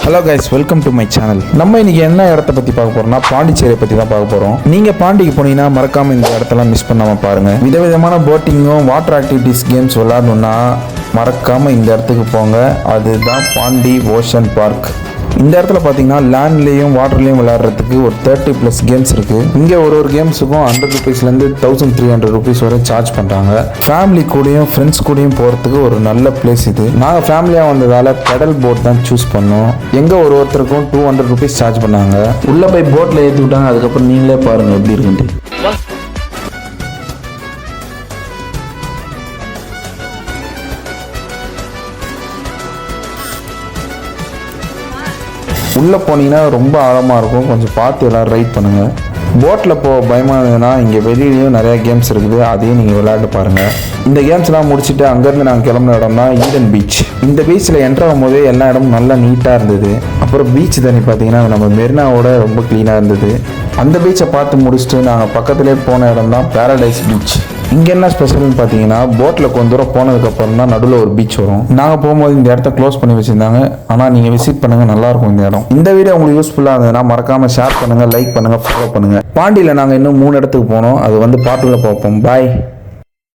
Hello guys, welcome to my channel. நம்ம இன்னைக்கு என்ன இடத்த பற்றி பார்க்க போறோம்னா பாண்டிச்சேரியை பற்றி தான் பார்க்க போகிறோம். நீங்கள் பாண்டிக்கு போனீங்கன்னா மறக்காமல் இந்த இடத்தெல்லாம் மிஸ் பண்ணாமல் பாருங்கள். விதவிதமான போட்டிங்கும் வாட்டர் ஆக்டிவிட்டீஸ் கேம்ஸ் விளாடணுன்னா மறக்காமல் இந்த இடத்துக்கு போங்க. அதுதான் பாண்டி ஓஷன் பார்க். இந்த இடத்துல பார்த்தீங்கன்னா லேண்ட்லேயும் வாட்டர்லேயும் விளையாடுறதுக்கு ஒரு 30+ கேம்ஸ் இருக்குது. இங்கே ஒரு கேம்ஸுக்கும் 100 ரூபீஸ்லேருந்து 1300 ரூபீஸ் வரை சார்ஜ் பண்ணுறாங்க. ஃபேமிலி கூடயும் ஃப்ரெண்ட்ஸ் கூடயும் போகிறதுக்கு ஒரு நல்ல பிளேஸ் இது. நாங்கள் ஃபேமிலியாக வந்ததால் பெடல் போட் தான் சூஸ் பண்ணோம். எங்கே ஒருத்தருக்கும் 200 ரூபீஸ் சார்ஜ் பண்ணாங்க. உள்ளே போய் போட்டில் ஏற்றி விட்டாங்க. அதுக்கப்புறம் நீங்களே பாருங்கள் எப்படி இருக்குன்ட்டு. உள்ளே போனீங்கன்னா ரொம்ப ஆழமாக இருக்கும். கொஞ்சம் பார்த்து எல்லோரும் ரைட் பண்ணுங்கள். போட்டில் பயமாக இருந்ததுன்னா இங்கே வெளியிலையும் நிறையா கேம்ஸ் இருக்குது. அதையும் நீங்கள் விளையாட்டு பாருங்கள். இந்த கேம்ஸ்லாம் முடிச்சுட்டு அங்கேருந்து நாங்கள் கிளம்புன இடம்னா ஈடன் பீச். இந்த பீச்சில் என்ட்ரு ஆகும்போதே எல்லா இடமும் நல்லா நீட்டாக இருந்தது. அப்புறம் பீச் தண்ணி பார்த்தீங்கன்னா நம்ம மெரினாவோட ரொம்ப க்ளீனாக இருந்தது. அந்த பீச்சை பார்த்து முடிச்சுட்டு நாங்கள் பக்கத்துலேயே போன இடம் தான் பேரடைஸ் பீச். இங்கே என்ன ஸ்பெஷல்னு பார்த்தீங்கன்னா போட்டில் கொஞ்சம் தூரம் போனதுக்கப்புறம் தான் நடுவில் ஒரு பீச் வரும். நாங்கள் போகும்போது இந்த இடத்த க்ளோஸ் பண்ணி வச்சுருந்தாங்க. ஆனால் நீங்கள் விசிட் பண்ணுங்கள், நல்லாயிருக்கும் இந்த இடம். இந்த வீடியோ உங்களுக்கு யூஸ்ஃபுல்லாக இருந்ததுன்னா மறக்காமல் ஷேர் பண்ணுங்கள், லைக் பண்ணுங்கள், ஃபாலோ பண்ணுங்கள். பாண்டியில் நாங்கள் இன்னும் 3 இடத்துக்கு போனோம். அது பார்ட்டுக்குள்ளே பார்ப்போம். பாய்.